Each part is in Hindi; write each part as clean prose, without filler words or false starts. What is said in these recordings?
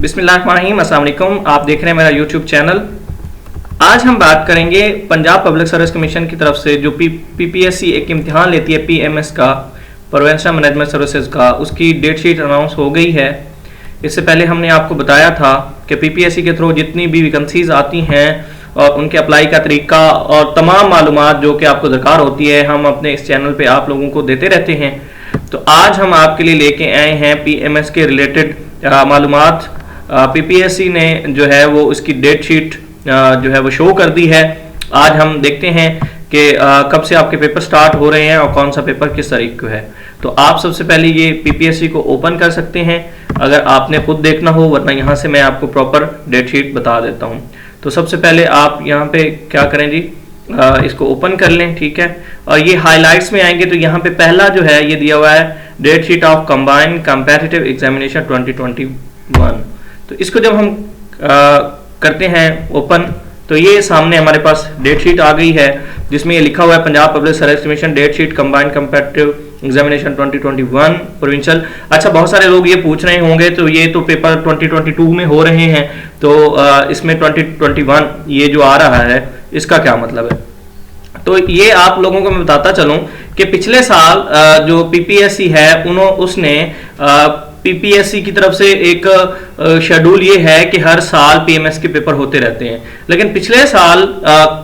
बिस्मिल्लाहिर्रहमानिर्रहीम, अस्सलाम वालेकुम। आप देख रहे हैं मेरा यूट्यूब चैनल। आज हम बात करेंगे पंजाब पब्लिक सर्विस कमीशन की तरफ से जो पीपीएससी एक इम्तिहान लेती है पीएमएस का, प्रोविंशियल मैनेजमेंट सर्विसेज का, उसकी डेट शीट अनाउंस हो गई है। इससे पहले हमने आपको बताया था कि पीपीएससी के थ्रू जितनी भी वैकेंसीज आती हैं और उनके अप्लाई का तरीका और तमाम मालूमात जो कि आपको दरकार होती है हम अपने इस चैनल पे आप लोगों को देते रहते हैं। तो आज हम आपके लिए लेके आए हैं पीएमएस के रिलेटेड मालूमात। पीपीएससी ने जो है वो उसकी डेट शीट जो है वो शो कर दी है। आज हम देखते हैं कि कब से आपके पेपर स्टार्ट हो रहे हैं और कौन सा पेपर किस तारीख को है। तो आप सबसे पहले ये पीपीएससी को ओपन कर सकते हैं अगर आपने खुद देखना हो, वरना यहाँ से मैं आपको प्रॉपर डेट शीट बता देता हूँ। तो सबसे पहले आप यहाँ पे क्या करें जी, इसको ओपन कर लें, ठीक है। और ये हाइलाइट्स में आएंगे तो यहाँ पे पहला जो है ये दिया हुआ है date sheet of combined competitive examination 2021। तो इसको जब हम करते हैं ओपन तो ये सामने हमारे पास डेट शीट आ गई है जिसमें ये लिखा हुआ है Punjab public service commission date sheet combined competitive examination 2021 provincial. अच्छा, बहुत सारे लोग ये पूछ रहे होंगे तो ये तो पेपर 2022 में हो रहे हैं, तो इसमें 2021 ये जो आ रहा है इसका क्या मतलब है। तो ये आप लोगों को मैं बताता चलूं कि पिछले साल जो पीपीएससी है उसने पीपीएससी की तरफ से एक शेड्यूल ये है कि हर साल पीएमएस के पेपर होते रहते हैं, लेकिन पिछले साल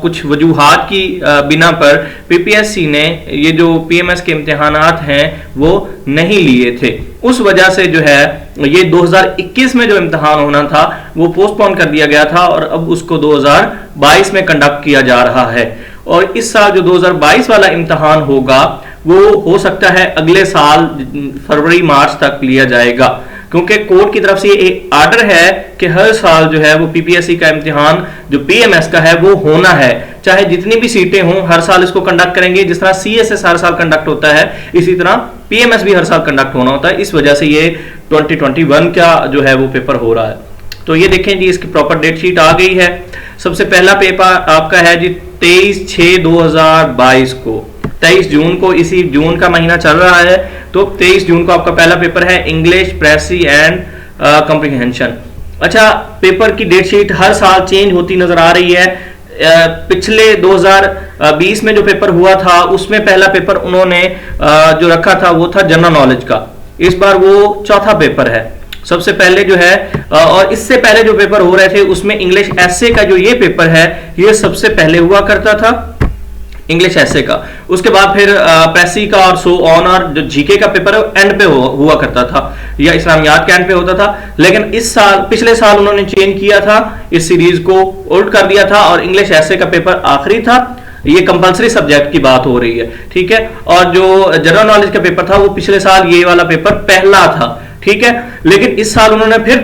कुछ वजूहात की बिना पर पीपीएससी ने ये जो पीएमएस के इम्तिहानात हैं वो नहीं लिए थे। उस वजह से जो है ये 2021 में जो इम्तिहान होना था वो पोस्टपोन कर दिया गया था और अब उसको 2022 में कंडक्ट किया जा रहा है। और इस साल जो 2022 वाला इम्तिहान होगा वो हो सकता है अगले साल फरवरी मार्च तक लिया जाएगा, क्योंकि कोर्ट की तरफ से एक आर्डर है कि हर साल जो है वो पीपीएससी का इम्तिहान जो पीएमएस का है वो होना है, चाहे जितनी भी सीटें हों हर साल इसको कंडक्ट करेंगे। जिस तरह सीएसएस हर साल कंडक्ट होता है इसी तरह पीएमएस भी हर साल कंडक्ट होना होता है। इस वजह से ये 2021 का जो है वो पेपर हो रहा है। तो ये देखें जी, इसकी प्रॉपर डेट शीट आ गई है। सबसे पहला पेपर आपका है जी 23/6/2022 को, 23 जून को, इसी जून का महीना चल रहा है तो 23 जून को आपका पहला पेपर है इंग्लिश प्रेसी एंड कॉम्प्रिहेंशन। अच्छा, पेपर की डेट शीट हर साल चेंज होती नजर आ रही है। पिछले 2020 में जो पेपर हुआ था उसमें पहला पेपर उन्होंने जो रखा था वो था जनरल नॉलेज का, इस बार वो चौथा पेपर है। सबसे पहले जो है और इससे पहले जो पेपर हो रहे थे उसमें इंग्लिश एसे का जो ये पेपर है ये सबसे पहले हुआ करता था, इंग्लिश एसे का। उसके बाद फिर प्रेसी का और सो ऑन, और जो जीके का पेपर है एंड पे हुआ करता था या इस्लामियात के एंड पे होता था। लेकिन इस साल, पिछले साल उन्होंने चेंज किया था, इस सीरीज को उल्ट कर दिया था और इंग्लिश एसे का पेपर आखिरी था। ये कंपलसरी सब्जेक्ट की बात हो रही है, ठीक है। और जो जनरल नॉलेज का पेपर था वो पिछले साल ये वाला पेपर पहला था, ठीक है। लेकिन इस साल उन्होंने फिर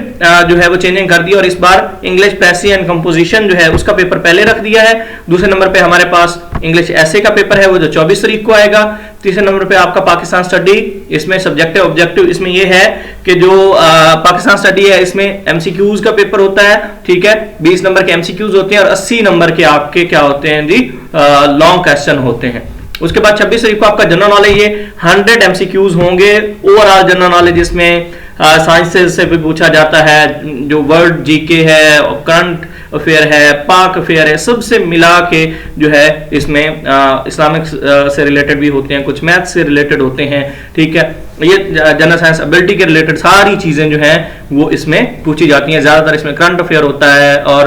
जो है वो चेंजिंग कर दी और इस बार इंग्लिश प्रेसी एंड कंपोजिशन जो है उसका पेपर पहले रख दिया है। दूसरे नंबर पे हमारे पास इंग्लिश एसे का पेपर है वो जो 24 तारीख को आएगा। तीसरे नंबर पे आपका पाकिस्तान स्टडी, इसमें सब्जेक्टिव ऑब्जेक्टिव इसमें ये है कि जो पाकिस्तान स्टडी है इसमें एमसीक्यूज का पेपर होता है, ठीक है। 20 नंबर के एमसीक्यूज होते हैं और 80 नंबर के आपके क्या होते हैं जी, लॉन्ग क्वेश्चन होते हैं। उसके बाद 26 तारीख को आपका जनरल नॉलेज, ये 100 एमसीक्यूज होंगे ओवरऑल जनरल नॉलेज। इसमें साइंसेस से भी पूछा जाता है, जो वर्ल्ड जीके है, करंट अफेयर है, पाक अफेयर है, सबसे मिला के जो है इसमें इस्लामिक से रिलेटेड भी होते हैं, कुछ मैथ से रिलेटेड होते हैं, ठीक है। ये जनरल साइंस एबिलिटी के रिलेटेड सारी चीजें जो हैं वो इसमें पूछी जाती हैं। ज्यादातर इसमें करंट अफेयर होता है और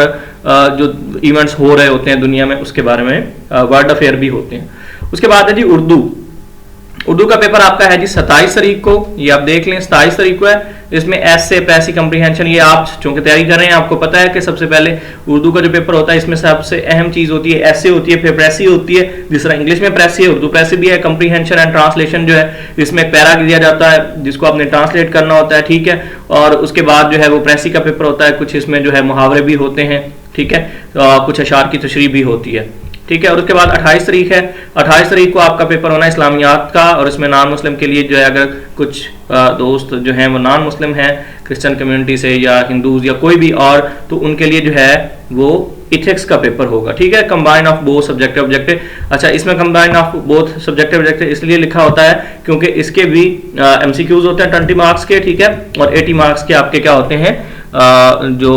जो इवेंट्स हो रहे होते हैं दुनिया में उसके बारे में वर्ल्ड अफेयर भी होते हैं। उसके बाद है जी उर्दू का पेपर आपका है जी 27 तारीख को, ये आप देख लें 27 तारीख को है। इसमें एसे प्रेसी कम्प्रीहेंशन, ये आप चूंकि तैयारी कर रहे हैं आपको पता है कि सबसे पहले उर्दू का जो पेपर होता है इसमें सबसे अहम चीज होती है एसे होती है, फिर प्रेसी होती है। जिस तरह इंग्लिश में प्रेसी है उर्दू प्रेसी भी है। कम्प्रीहेंशन एंड ट्रांसलेशन जो है इसमें एक पैरा दिया जाता है जिसको आपने ट्रांसलेट करना होता है, ठीक है। और उसके बाद जो है वो प्रेसी का पेपर होता है, कुछ इसमें जो है मुहावरे भी होते हैं, ठीक है। कुछ अशार की तशरीह भी होती है, ठीक है। और उसके बाद 28 तारीख है, 28 तारीख को आपका पेपर होना है इस्लामियात का और इसमें नॉन मुस्लिम के लिए जो है अगर कुछ दोस्त जो हैं वो नॉन मुस्लिम हैं क्रिश्चियन कम्युनिटी से या हिंदूज या कोई भी और, तो उनके लिए जो है वो इथिक्स का पेपर होगा, ठीक है। Combine of both subjective objective. अच्छा, इसमें combine of both subjective objective इसलिए लिखा होता है क्योंकि इसके भी एमसीक्यूज होते हैं 20 मार्क्स के, ठीक है। और 80 मार्क्स के आपके क्या होते हैं जो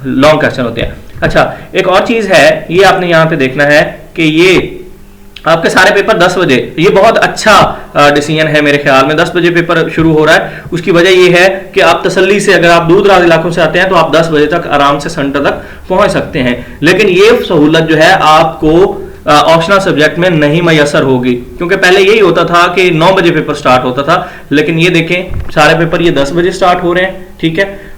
लॉन्ग क्वेश्चन होते हैं। अच्छा, एक और चीज है, ये आपने यहाँ पे देखना है कि ये आपके सारे पेपर 10 बजे, ये बहुत अच्छा डिसीजन है मेरे ख्याल में। 10 बजे पेपर शुरू हो रहा है, उसकी वजह ये है कि आप तसल्ली से, अगर आप दूर दराज इलाकों से आते हैं तो आप 10 बजे तक आराम से सेंटर तक पहुंच सकते हैं। लेकिन ये सहूलत जो है आपको ऑप्शनल सब्जेक्ट में नहीं मैसर होगी, क्योंकि पहले यही होता था कि 9 बजे पेपर स्टार्ट होता था, लेकिन ये देखें सारे पेपर ये 10 बजे स्टार्ट हो रहे हैं। ठीक है,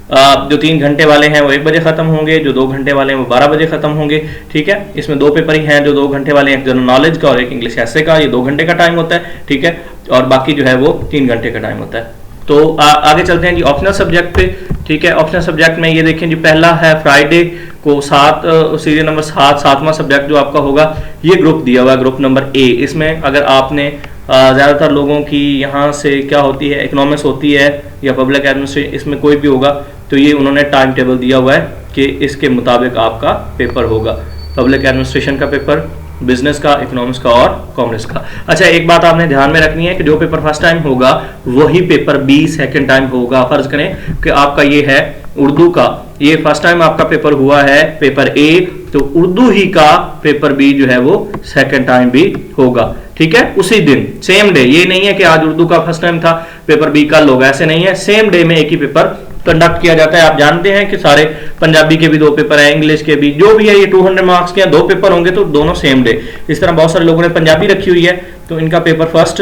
जो 3 घंटे वाले हैं वो 1 बजे खत्म होंगे, जो 2 घंटे वाले हैं वो 12 बजे खत्म होंगे। ठीक है, इसमें 2 पेपर ही हैं जो 2 घंटे वाले हैं, एक जनरल नॉलेज का और एक इंग्लिश ऐसे का, ये 2 घंटे का टाइम होता है। ठीक है, और बाकी जो है वो 3 घंटे का टाइम होता है। तो आगे चलते हैं जी ऑप्शनल सब्जेक्ट पे। ठीक है, ऑप्शनल सब्जेक्ट में ये देखें जी, पहला है फ्राइडे को 7 सीरियल नंबर 7, 7वां सब्जेक्ट जो आपका होगा, ये ग्रुप दिया हुआ है, ग्रुप नंबर ए। इसमें अगर आपने ज़्यादातर लोगों की यहाँ से क्या होती है, इकोनॉमिक्स होती है या पब्लिक एडमिनिस्ट्रेशन, इसमें कोई भी होगा तो ये उन्होंने टाइम टेबल दिया हुआ है कि इसके मुताबिक आपका पेपर होगा। पब्लिक एडमिनिस्ट्रेशन का पेपर, बिजनेस का, इकोनॉमिक्स का और कॉमर्स का। अच्छा, एक बात आपने ध्यान में रखनी है कि जो पेपर फर्स्ट टाइम होगा वही पेपर बी सेकंड टाइम होगा। फर्ज करें कि आपका ये है उर्दू का, ये फर्स्ट टाइम आपका पेपर हुआ है पेपर ए, तो उर्दू ही का पेपर बी जो है वो सेकंड टाइम भी होगा। ठीक है, उसी दिन सेम डे, ये नहीं है कि आज उर्दू का फर्स्ट टाइम था पेपर बी कल होगा, ऐसे नहीं है। सेम डे में एक ही पेपर कंडक्ट किया जाता है। आप जानते हैं कि सारे पंजाबी के भी 2 पेपर है, इंग्लिश के भी, जो भी है ये 200 मार्क्स के 2 पेपर होंगे, तो दोनों सेम डे। इस तरह बहुत सारे लोगों ने पंजाबी रखी हुई है, तो इनका पेपर फर्स्ट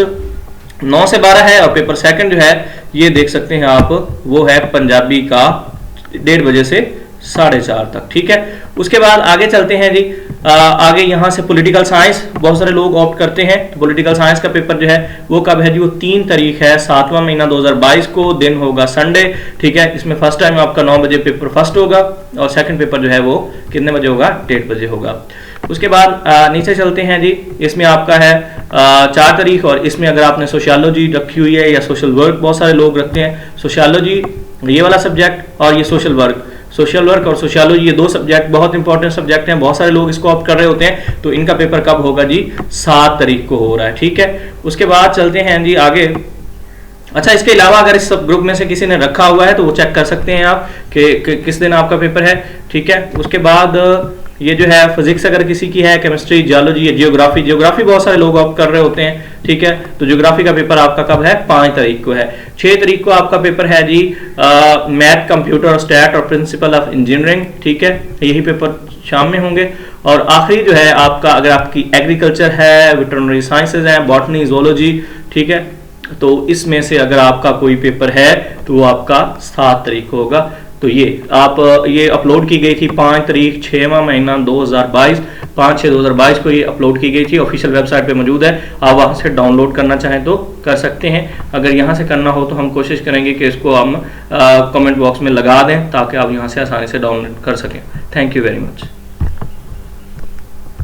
9 से 12 है और पेपर सेकंड जो है ये देख सकते हैं आप, वो है पंजाबी का 1:30 बजे से 4:30 तक। ठीक है, उसके बाद आगे चलते हैं जी। आगे यहाँ से पॉलिटिकल साइंस बहुत सारे लोग ऑप्ट करते हैं। तो पॉलिटिकल साइंस का पेपर जो है वो कब है जी, वो 3 तारीख है 7वां महीना 2022 को, दिन होगा संडे। ठीक है, इसमें फर्स्ट टाइम आपका 9 बजे पेपर फर्स्ट होगा और सेकंड पेपर जो है वो कितने बजे होगा, 1:30 बजे होगा। उसके बाद नीचे चलते हैं जी, इसमें आपका है 4 तारीख, और इसमें अगर आपने सोशियोलॉजी रखी हुई है या सोशल वर्क, बहुत सारे लोग रखते हैं सोशियोलॉजी ये वाला सब्जेक्ट और ये सोशल वर्क। सोशल वर्क और सोशियोलॉजी ये 2 सब्जेक्ट बहुत इंपॉर्टेंट सब्जेक्ट हैं, बहुत सारे लोग इसको ऑप्ट कर रहे होते हैं, तो इनका पेपर कब होगा जी, 7 तारीख को हो रहा है। ठीक है, उसके बाद चलते हैं जी आगे। अच्छा, इसके अलावा अगर इस सब ग्रुप में से किसी ने रखा हुआ है तो वो चेक कर सकते हैं आप कि किस दिन आपका पेपर है। ठीक है, उसके बाद ये जो है फिजिक्स अगर किसी की है, केमिस्ट्री, जियोलॉजी या जियोग्राफी, जियोग्राफी बहुत सारे लोग ऑप्ट कर रहे होते हैं। ठीक है, तो जियोग्राफी का पेपर आपका कब है, 5 तारीख को है। 6 तारीख को आपका पेपर है जी मैथ, कंप्यूटर और स्टैट और प्रिंसिपल ऑफ इंजीनियरिंग। ठीक है, यही पेपर शाम में होंगे। और आखिरी जो है आपका, अगर आपकी एग्रीकल्चर है, वेटरनरी साइंसेज है, बॉटनी, जोलॉजी, ठीक है, तो इसमें से अगर आपका कोई पेपर है तो वो आपका 7 तारीख को होगा। तो ये आप ये अपलोड की गई थी 5 तारीख 6वां महीना 2022, 5/6/2022 को ये अपलोड की गई थी, ऑफिशियल वेबसाइट पे मौजूद है। आप वहां से डाउनलोड करना चाहें तो कर सकते हैं। अगर यहाँ से करना हो तो हम कोशिश करेंगे कि इसको हम कमेंट बॉक्स में लगा दें ताकि आप यहाँ से आसानी से डाउनलोड कर सकें। Thank you very much.